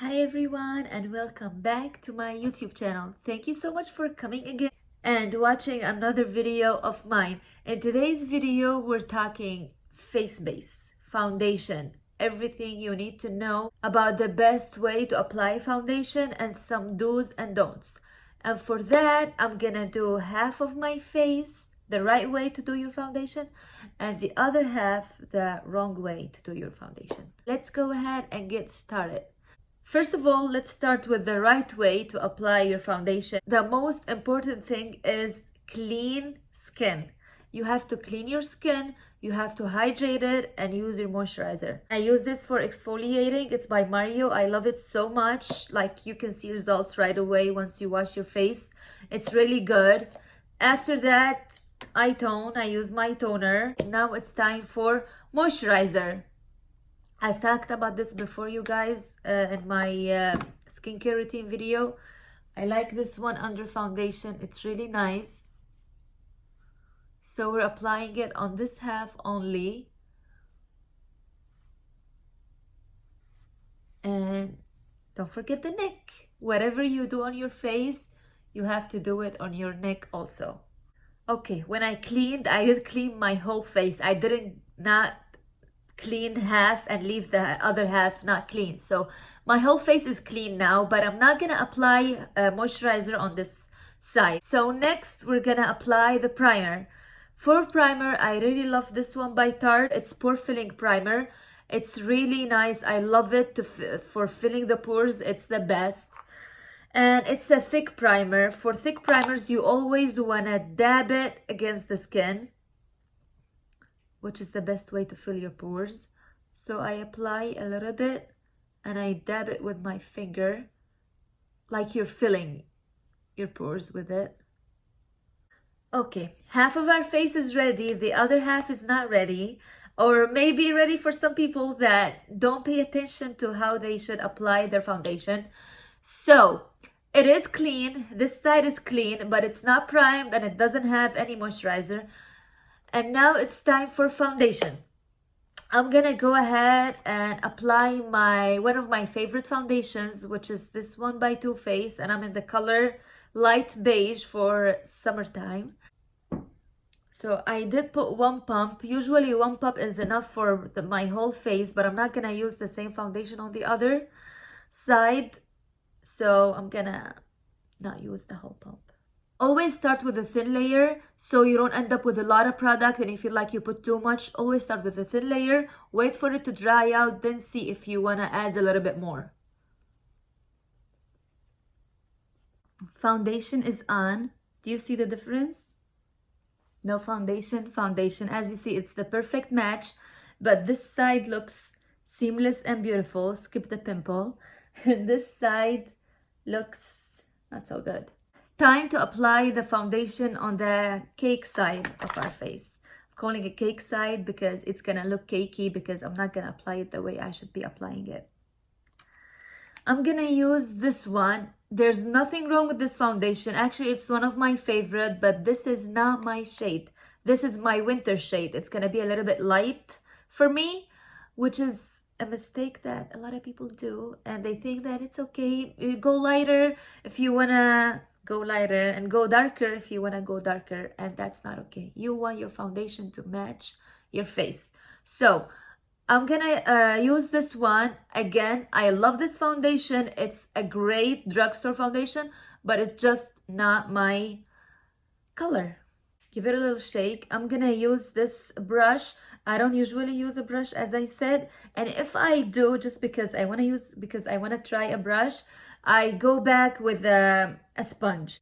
Hi everyone and welcome back to my YouTube channel. Thank you so much for coming again and watching another video of mine. In today's video, we're talking face base, foundation, everything you need to know about the best way to apply foundation and some do's and don'ts. And for that, I'm gonna do half of my face, the right way to do your foundation, and the other half, the wrong way to do your foundation. Let's go ahead and get started. First of all, let's start with the right way to apply your foundation. The most important thing is clean skin. You have to clean your skin, you have to hydrate it, and use your moisturizer. I use this for exfoliating. It's by Mario. I love it so much. Like, you can see results right away once you wash your face. It's really good. After that, I use my toner. Now it's time for moisturizer. I've talked about this before, you guys, in my skincare routine video. I like this one under foundation. It's really nice. So we're applying it on this half only. And don't forget the neck. Whatever you do on your face, you have to do it on your neck also. Okay, when I did clean my whole face. I didn't not clean half and leave the other half not clean. So my whole face is clean now, but I'm not gonna apply moisturizer on this side. So next we're gonna apply the primer. For primer, I really love this one by Tarte. It's pore filling primer. It's really nice. I love it for filling the pores. It's the best. And it's a thick primer. For thick primers, you always wanna dab it against the skin, which is the best way to fill your pores. So I apply a little bit and I dab it with my finger, like you're filling your pores with it. Okay, half of our face is ready, the other half is not ready, or maybe ready for some people that don't pay attention to how they should apply their foundation. So it is clean, this side is clean, but it's not primed and it doesn't have any moisturizer. And now it's time for foundation. I'm gonna go ahead and apply one of my favorite foundations, which is this one by Too Faced, and I'm in the color light beige for summertime. So I did put one pump. Usually one pump is enough for my whole face, but I'm not gonna use the same foundation on the other side. So I'm gonna not use the whole pump. Always start with a thin layer so you don't end up with a lot of product and you feel like you put too much. Always start with a thin layer, wait for it to dry out, then see if you want to add a little bit more. Foundation is on. Do you see the difference? No foundation, foundation. As you see, it's the perfect match, but this side looks seamless and beautiful. Skip the pimple. And this side looks not so good. Time to apply the foundation on the cake side of our face. I'm calling it cake side because it's gonna look cakey, because I'm not gonna apply it the way I should be applying it. I'm gonna use this one. There's nothing wrong with this foundation. Actually, it's one of my favorite, but this is not my shade. This is my winter shade. It's gonna be a little bit light for me, which is a mistake that a lot of people do, and they think that it's okay. You go lighter if you wanna go lighter and go darker if you want to go darker, and that's not okay. You want your foundation to match your face. So I'm gonna use this one again. I love this foundation. It's a great drugstore foundation, but it's just not my color. Give it a little shake. I'm gonna use this brush. I don't usually use a brush, as I said, and if I do, just because I want to try a brush, I go back with a sponge.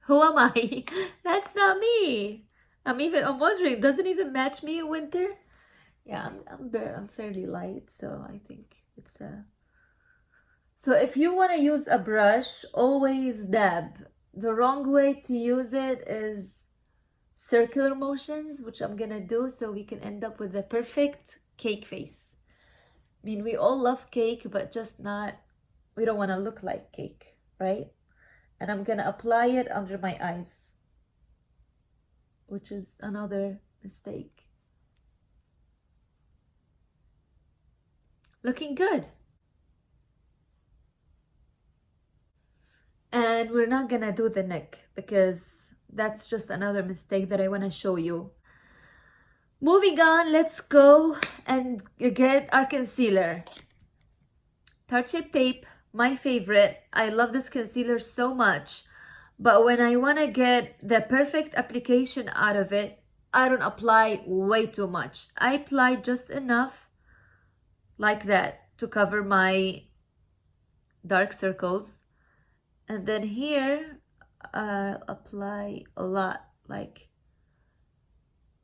Who am I? That's not me. I'm wondering, does it even match me in winter? Yeah, I'm fairly light, so I think it's So if you want to use a brush, always dab. The wrong way to use it is circular motions, which I'm gonna do so we can end up with the perfect cake face. I mean, we all love cake, but just not, we don't want to look like cake, right? And I'm gonna apply it under my eyes, which is another mistake. Looking good. And we're not gonna do the neck because that's just another mistake that I want to show you. Moving on, let's go and get our concealer. Tarte Shape Tape, my favorite. I love this concealer so much. But when I want to get the perfect application out of it, I don't apply way too much. I apply just enough, like that, to cover my dark circles. And then here, I'll apply a lot, like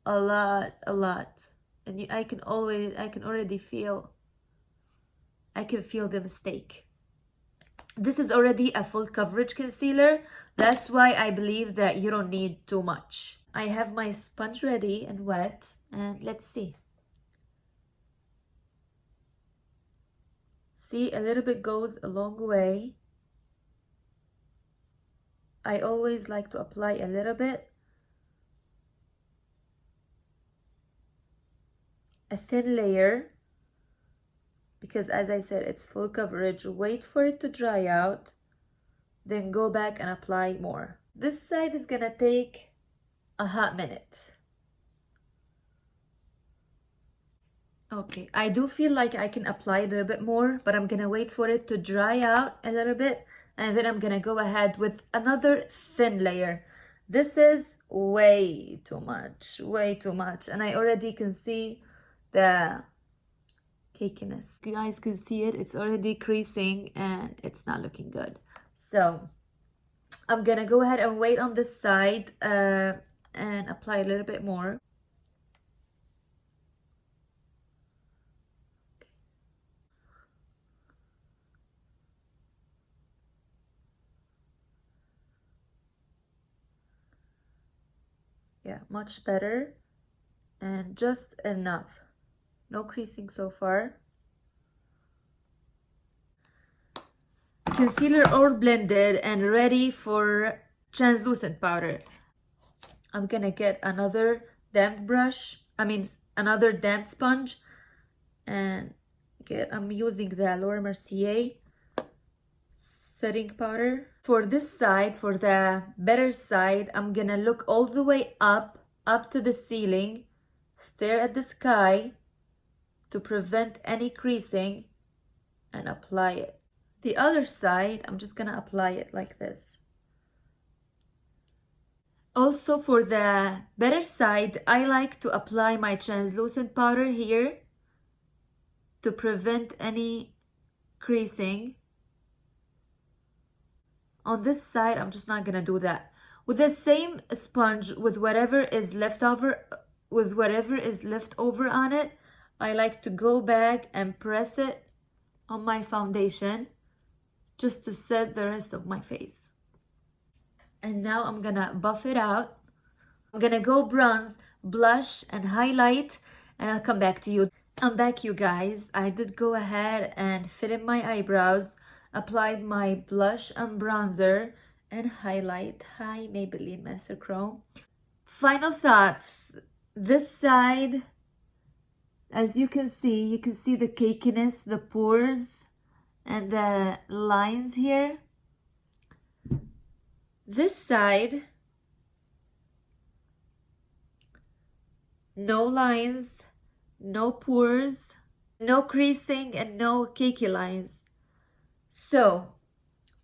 a lot. And I can already feel, I can feel the mistake. This is already a full coverage concealer. That's why I believe that you don't need too much. I have my sponge ready and wet, and let's see. See, a little bit goes a long way. I always like to apply a little bit. A thin layer, because as I said, it's full coverage. Wait for it to dry out, then go back and apply more. This side is gonna take a hot minute. Okay, I do feel like I can apply a little bit more, but I'm gonna wait for it to dry out a little bit, and then I'm gonna go ahead with another thin layer. This is way too much, and I already can see the cakiness. You guys can see it, it's already creasing and it's not looking good. So I'm gonna go ahead and wait on this side and apply a little bit more. Yeah, much better, and just enough. No creasing so far. Concealer all blended and ready for translucent powder. I'm gonna get another damp brush, another damp sponge, and I'm using the Laura Mercier setting powder. For this side, for the better side, I'm gonna look all the way up to the ceiling, stare at the sky to prevent any creasing, and apply it. The other side, I'm just gonna apply it like this. Also, for the better side, I like to apply my translucent powder here to prevent any creasing. On this side, I'm just not gonna do that. With the same sponge, with whatever is left over on it, I like to go back and press it on my foundation just to set the rest of my face. And now I'm gonna buff it out. I'm gonna go bronze, blush, and highlight, and I'll come back to you. I'm back, you guys. I did go ahead and fill in my eyebrows, applied my blush and bronzer, and highlight. Hi, Maybelline Master Chrome. Final thoughts. This side, as you can see the cakiness, the pores, and the lines here. This side, no lines, no pores, no creasing, and no cakey lines. So,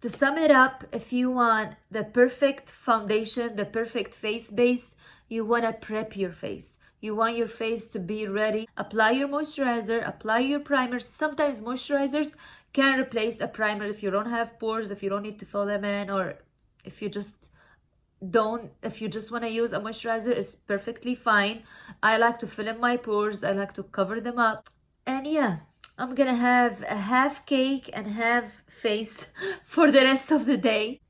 to sum it up, if you want the perfect foundation, the perfect face base, you want to prep your face. You want your face to be ready. Apply your moisturizer, apply your primer. Sometimes moisturizers can replace a primer if you don't have pores, if you don't need to fill them in, or if you just want to use a moisturizer, it's perfectly fine. I like to fill in my pores. I like to cover them up. And yeah, I'm gonna have a half cake and half face for the rest of the day.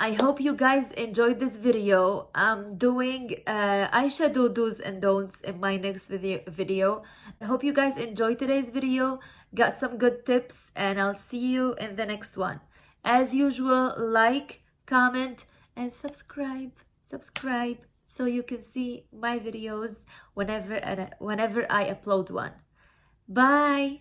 I hope you guys enjoyed this video. I'm doing eyeshadow do's and don'ts in my next video. I hope you guys enjoyed today's video, got some good tips, and I'll see you in the next one. As usual, like, comment, and subscribe so you can see my videos whenever I upload one. Bye!